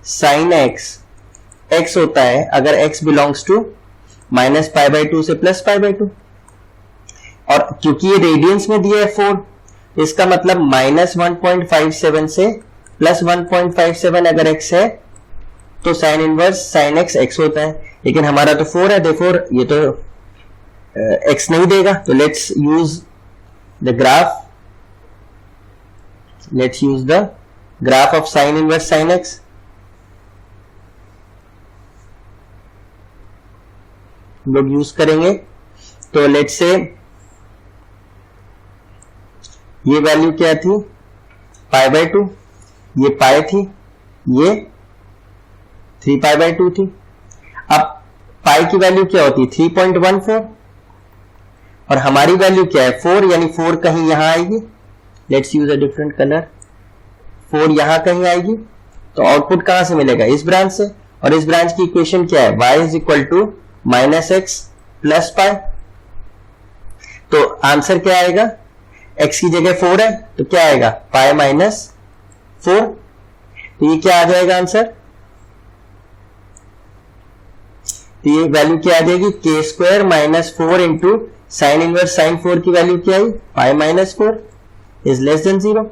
sine x, x होता है अगर x belongs to minus pi by 2 से प्लस पाई बाई 2, और क्योंकि ये रेडियंस में दिया है 4, इसका मतलब माइनस 1.57 से प्लस 1.57 अगर x है तो sine inverse sine x x होता है, लेकिन हमारा तो 4 है, देयरफॉर ये तो x नहीं देगा। तो let's use the graph, let's use the graph of sine inverse sine x. लोग यूज करेंगे, तो लेट्स से ये वैल्यू क्या थी, पाई बाई 2, ये पाई थी, ये 3 पाई बाई 2 थी। अब पाई की वैल्यू क्या होती है 3.14, और हमारी वैल्यू क्या है 4, यानी 4 कहीं यहां आएगी, let's use a different colour, 4 यहां कहीं आएगी, तो आउटपुट कहां से मिलेगा, इस ब्रांच से, और इस ब्रांच की इक्वेशन क्या है, y is equal to minus x plus pi. तो आंसर क्या आएगा, x की जगह 4 है तो क्या आएगा पाई माइनस 4, तो ये क्या आ जाएगा आंसर, तो ये वैल्यू क्या आ जाएगी k square minus 4 into sine inverse sine 4 की वैल्यू क्या आई pi minus 4 is less than 0।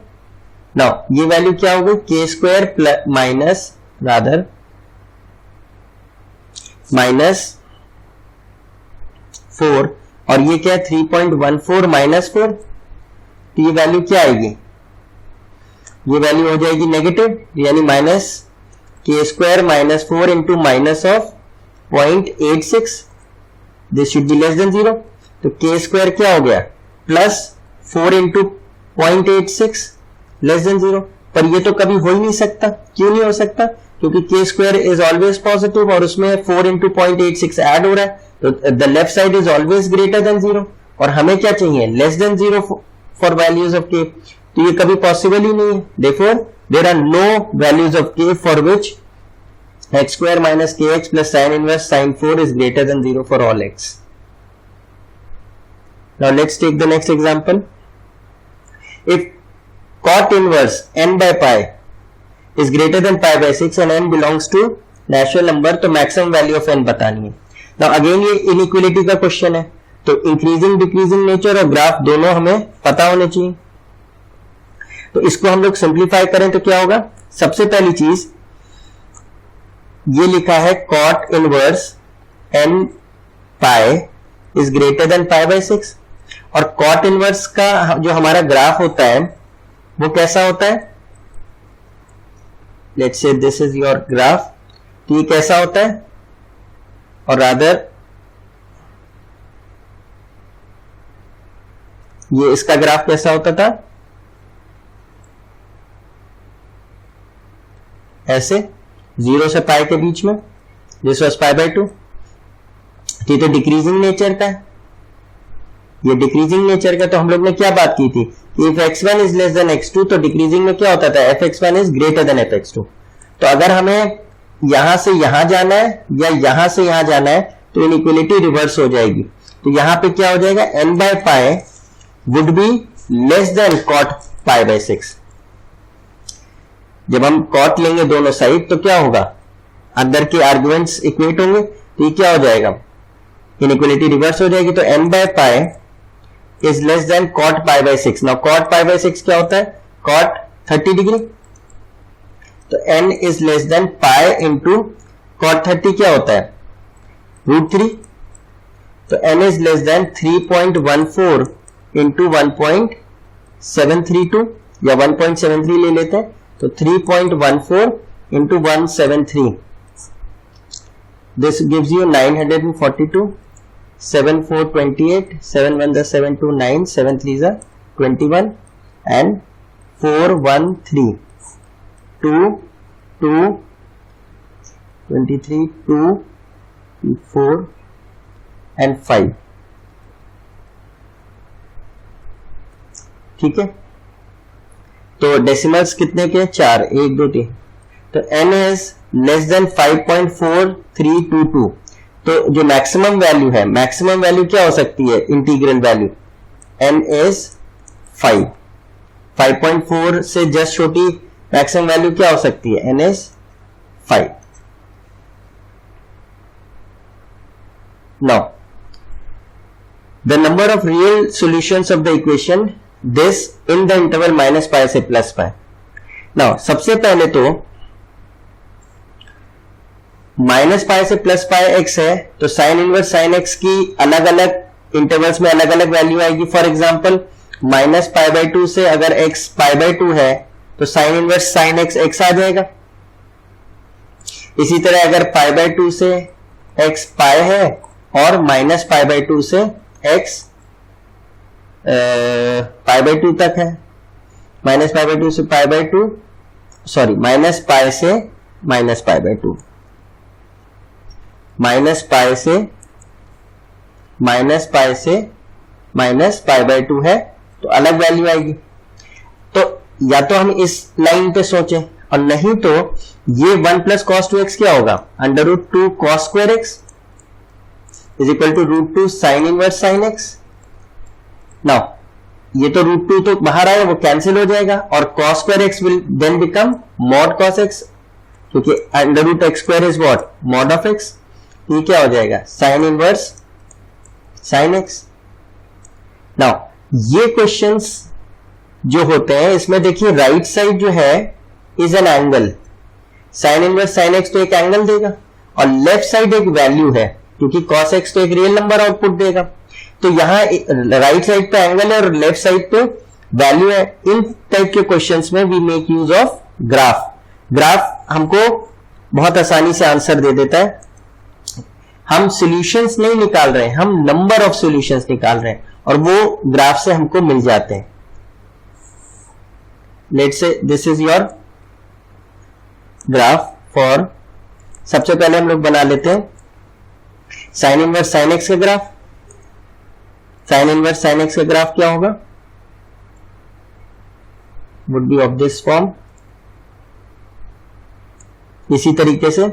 Now ये वैल्यू क्या हो गई के स्क्वायर माइनस रादर माइनस 4, और ये क्या है 3.14 माइनस 4, तो ये वैल्यू क्या आएगी, ये वैल्यू हो जाएगी नेगेटिव, यानी माइनस के square minus 4 into minus of 0.86, this should be less than 0। तो के स्क्वायर क्या हो गया प्लस 4 इंटू 0.86 लेस देन 0, पर ये तो कभी हो ही नहीं सकता, क्यों नहीं हो सकता, क्योंकि के स्क्वायर इज ऑलवेज पॉजिटिव और उसमें 4 इंटू 0.86 ऐड हो रहा है, तो the left side is always greater than 0, और हमें क्या चाहिए less than 0 for values of k, तो ये कभी पॉसिबल ही नहीं है, therefore there are no values of k for which x square minus kx plus sin inverse sin 4 is greater than 0 for all x. Now let's take the next example. If cot inverse n by pi is greater than pi by 6 and n belongs to natural number, तो maximum value of n बतानी है। Now again ये inequality का क्वेश्चन है, तो इंक्रीजिंग डिक्रीजिंग नेचर और ग्राफ दोनों हमें पता होने चाहिए। तो इसको हम लोग सिंप्लीफाई करें तो क्या होगा, सबसे पहली चीज ये लिखा है cot inverse n pi is greater than pi by 6, और cot इनवर्स का जो हमारा ग्राफ होता है वो कैसा होता है, let's say this is your graph, तो ये कैसा होता है, और रादर ये इसका ग्राफ कैसा होता था, ऐसे 0 से पाई के बीच में, दिस वाज पाई बाई 2, ये तो डिक्रीजिंग नेचर का है, ये डिक्रीजिंग नेचर का, तो हम लोग ने क्या बात की थी कि if x1 is less then x2, तो डिक्रीजिंग में क्या होता था fx1 is greater then fx2। तो अगर हमें यहां से यहां जाना है या यहां से यहां जाना है तो इनइक्वालिटी रिवर्स हो जाएगी, तो यहां पे क्या हो जाएगा n by pi would be less than cot pi by 6, जब हम कॉट लेंगे दोनों साइड तो क्या होगा, अंदर के आर्ग्यूमेंट्स इक्वेट होंगे, तो ये क्या हो जाएगा, इनइक्वालिटी रिवर्स हो जाएगी। तो n by pi is less than cot pi by 6। Now cot pi by 6 क्या होता है, कॉट 30 डिग्री, तो n is less than pi into cot 30 क्या होता है, √3, तो n is less than 3.14 into 1.732 या 1.73 ले लेते हैं, तो 3.14 into 173, this gives you 942, 7 4 28, 7 1 7 2 9, 7 3 21 and 4 1 3 2 2 23 2 4 and 5। ठीक है, तो डेसिमल्स कितने के, 4, 1 2 3, तो n इज लेस देन 5.4322। तो जो मैक्सिमम वैल्यू है, मैक्सिमम वैल्यू क्या हो सकती है, इंटीग्रल वैल्यू, n इज 5, 5.4 से जस्ट छोटी मैक्सिमम वैल्यू क्या हो सकती है, n is 5। Now the number of real solutions of the equation this in the interval minus pi से प्लस पाई। नाउ सबसे पहले तो माइनस पाई से प्लस पाई एक्स है, तो साइन इनवर्स साइन एक्स की अलग अलग इंटरवल्स में अलग अलग वैल्यू आएगी। For example minus pi by 2 से अगर एक्स पाई बाय 2 है तो sine inverse sine x x आ जाएगा। इसी तरह अगर पाई बाय 2 से एक्स पाई है और माइनस पाई बाय 2 से एक्स पाई बाय 2 तक है, माइनस पाई बाय 2 से pi by 2, sorry minus pi से minus pi by 2, minus pi से माइनस पाई से माइनस पाई बाय 2 है, तो अलग वैल्यू आएगी। तो या तो हम इस लाइन पे सोचें, और नहीं तो ये 1 प्लस कॉस 2x क्या होगा, √2 cos square x is equal to √2 sine inverse sine x। Now ये तो √2 तो बाहर आया, वो कैंसिल हो जाएगा, और cos square x will then become mod cos x, क्योंकि √x² is what, mod of x। ये क्या हो जाएगा, sine inverse sine x। Now ये क्वेश्चंस जो होते हैं इसमें देखिए राइट साइड जो है is an angle, sine inverse sine x तो एक एंगल देगा, और लेफ्ट साइड एक वैल्यू है, क्योंकि cos x तो एक रियल नंबर आउटपुट देगा। तो यहां राइट साइड पे एंगल है और लेफ्ट साइड पे वैल्यू है। इन टाइप के क्वेश्चंस में we make use of graph. Graph हमको बहुत आसानी से आंसर दे देता है। हम सॉल्यूशंस नहीं निकाल रहे हैं, हम नंबर ऑफ सॉल्यूशंस निकाल रहे हैं, और वो ग्राफ से हमको मिल जाते हैं। Let's say this is your graph for, सबसे पहले हम लोग बना लेते हैं साइन इनवर्स साइन एक्स का graph. Sign inverse sine x का ग्राफ क्या होगा, would be of this form, इसी तरीके से।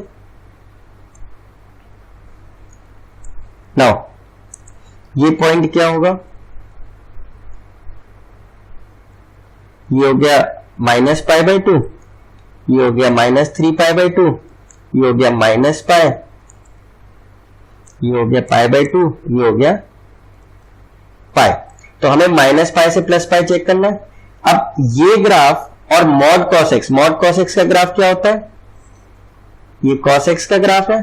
नाउ ये पॉइंट क्या होगा, ये हो गया माइनस पाई बाय 2, ये हो गया माइनस 3 पाई बाय 2, ये हो गया माइनस पाई, ये हो गया पाई बाय 2, ये हो गया पाई। तो हमें माइनस पाई से प्लस पाई चेक करना है। अब ये ग्राफ और mod cos x, mod cos x का ग्राफ क्या होता है, ये कॉस एक्स का ग्राफ है।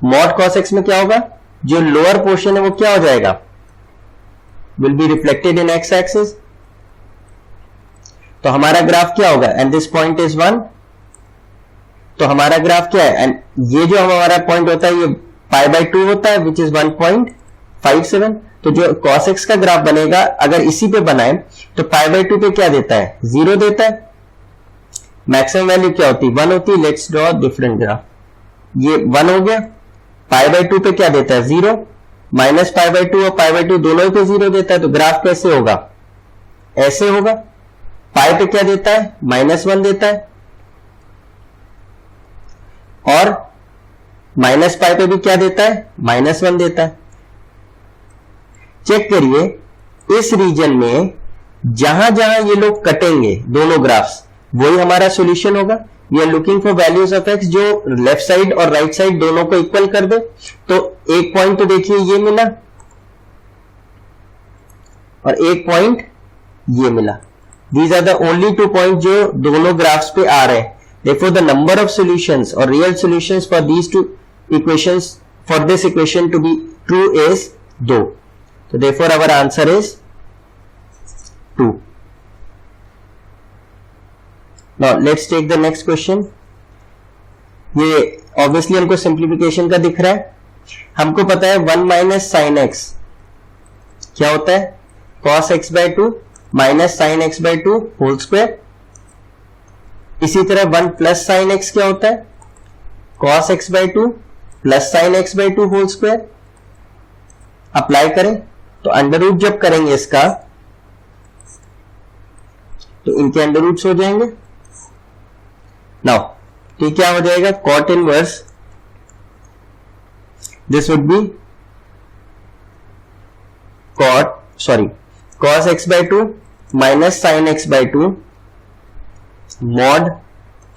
मॉड कॉस एक्स में क्या होगा, जो लोअर पोर्शन है वो क्या हो जाएगा, will be reflected in x axis. तो हमारा ग्राफ क्या होगा, एंड दिस पॉइंट इज 1, तो हमारा ग्राफ क्या है, एंड ये जो हमारा पॉइंट होता है ये पाई बाय 2 होता है, विच इज 1.57। तो जो cos x का ग्राफ बनेगा अगर इसी पे बनाए तो पाई बाय 2 पे क्या देता है, 0 देता है। मैक्सिमम वैल्यू क्या होती है, 1 होती है। Let's draw different graph. ये 1 हो गया, पाई बाय 2 पे क्या देता है, 0। माइनस पाई बाय 2 और पाई बाय 2 दोनों ही पे 0 देता है, तो ग्राफ कैसे होगा, ऐसे होगा। पाई पे क्या देता है, -1 देता है, और माइनस पाई पे भी क्या देता है, -1 देता है। चेक करिए इस रीजन में जहां जहां ये लोग कटेंगे दोनों ग्राफ्स, वही हमारा सॉल्यूशन होगा। We are looking for values of x जो लेफ्ट साइड और राइट साइड दोनों को इक्वल कर दे। तो एक पॉइंट तो देखिए ये मिला और एक पॉइंट ये मिला। These are the only two point जो दोनों ग्राफ्स पे आ रहे हैं। Therefore, the number of solutions or real solutions for these two equations, for this equation to be true is 2. So, therefore, our answer is 2. Now, let's take the next question. ये obviously हमको simplification का दिख रहा है। हमको पता है 1 minus sin x क्या होता है? cos x by 2 minus sin x by 2 whole square। इसी तरह 1 प्लस साइन एक्स क्या होता है? cos x by 2 plus sine x by 2 whole square. Apply करें तो अंडर रूट जब करेंगे इसका तो इनके अंडर रूट्स हो जाएंगे। नाउ तो क्या हो जाएगा? cot inverse, this would be cos x by 2 minus sine x by 2 mod,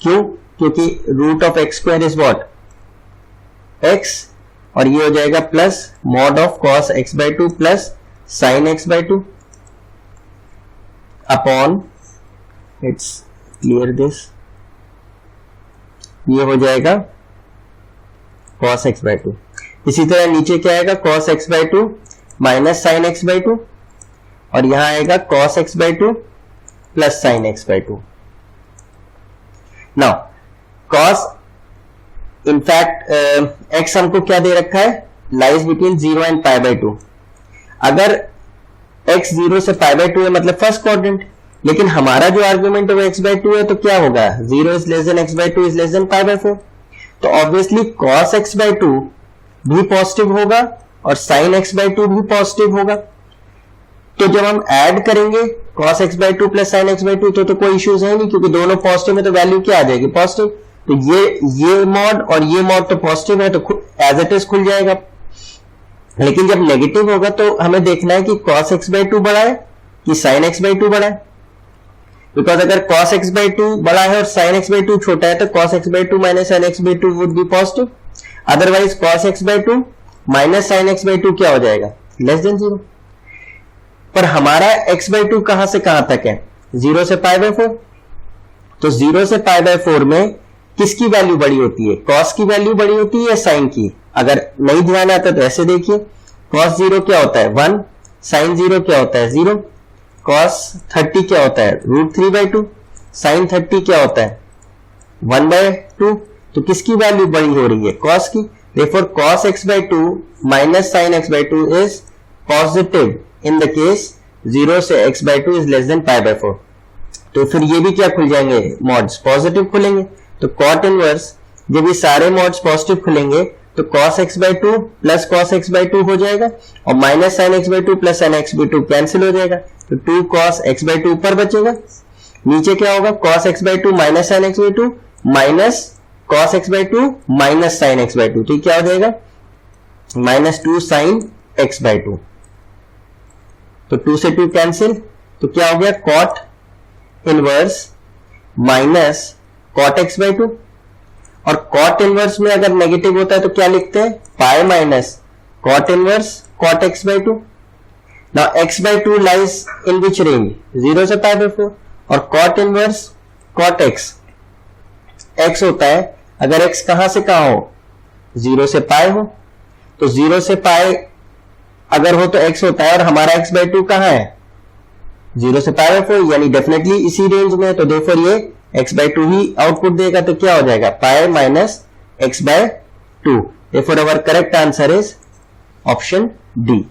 क्यों? क्योंकि root of x square is what? X, और ये हो जाएगा plus mod of cos x by 2 plus sine x by 2 upon, it's clear this, ये हो जाएगा कॉस एक्स बाय 2। इसी तरह नीचे क्या आएगा? Cos x by 2 minus sine x by 2 और यहां आएगा cos x by 2 plus sine x by 2। Now cos, in fact x हमको क्या दे रखा है? Lies between 0 and pi by 2। अगर x 0 से पाई बाय 2 है मतलब फर्स्ट क्वाड्रेंट, लेकिन हमारा जो आर्ग्यूमेंट है वो x बाय 2 है, तो क्या होगा? 0 is less than x by 2 is less than pi by 4। तो ऑब्वियसली cos x बाय 2 भी पॉजिटिव होगा और sin x बाय 2 भी पॉजिटिव होगा। तो जब हम ऐड करेंगे cos x by 2 plus sin x by 2 तो कोई इश्यूज है नहीं, क्योंकि दोनों पॉजिटिव है तो वैल्यू क्या आ जाएगी? पॉजिटिव। तो ये मॉड और ये मॉड तो पॉजिटिव है तो एज इट इज खुल जाएगा। लेकिन जब नेगेटिव होगा तो हमें देखना है कि cos x बाय 2 बड़ा है कि sin x बाय 2 बड़ा है। बिकॉज अगर cos x बाय 2 बड़ा है और sin x बाय 2 छोटा है तो cos x by 2 minus sin x by 2 would be positive. Otherwise cos x by 2 minus sin x by 2 क्या हो जाएगा? Less than 0। पर हमारा x बाय 2 कहां से कहां तक है? 0 से पाई बाय 4। तो 0 से पाई बाय 4 में किसकी वैल्यू बड़ी होती है? cos की वैल्यू बड़ी होती है या sin की? अगर नहीं ध्यान आता तो ऐसे देखिए, cos 0 क्या होता है? 1, sin 0 क्या होता है? 0, cos 30 क्या होता है? √3/2, sin 30 क्या होता है? 1/2। तो किसकी वैल्यू बड़ी हो रही है? cos की। Therefore cos x by 2 minus sin x by 2 is positive in the case 0 से x by 2 is less than pi by 4। तो फिर ये भी क्या खुल जाएंगे? मॉड्स पॉजिटिव खुलेंगे। तो cot इनवर्स जब ये सारे मॉड्स पॉजिटिव खुलेंगे तो cos x by 2 plus cos x by 2 हो जाएगा और minus sin x by 2 plus sin x by 2 cancel हो जाएगा। तो 2 cos x by 2 ऊपर बचेगा, नीचे क्या होगा? cos x by 2 minus sin x by 2 minus cos x by 2 minus sin x by 2। तो क्या हो जाएगा? -2 sin x by 2। तो 2 से 2 कैंसिल, तो क्या हो गया? cot inverse minus cot x by 2। और cot इनवर्स में अगर नेगेटिव होता है तो क्या लिखते हैं? Pi minus cot inverse cot x by 2। Now x by 2 lies in which range? 0 से पाई बाय 4। और cot इनवर्स cot x होता है अगर x कहां से कहां हो? 0 से पाई हो। तो 0 से पाई अगर हो तो x होता है और हमारा x by 2 कहां है? 0 से पाई बाय 4, यानी डेफिनेटली इसी रेंज में। तो देयरफॉर ये x by 2 ही आउटपुट देगा। तो क्या हो जाएगा? Pi minus x by 2। Therefore our correct answer is option D.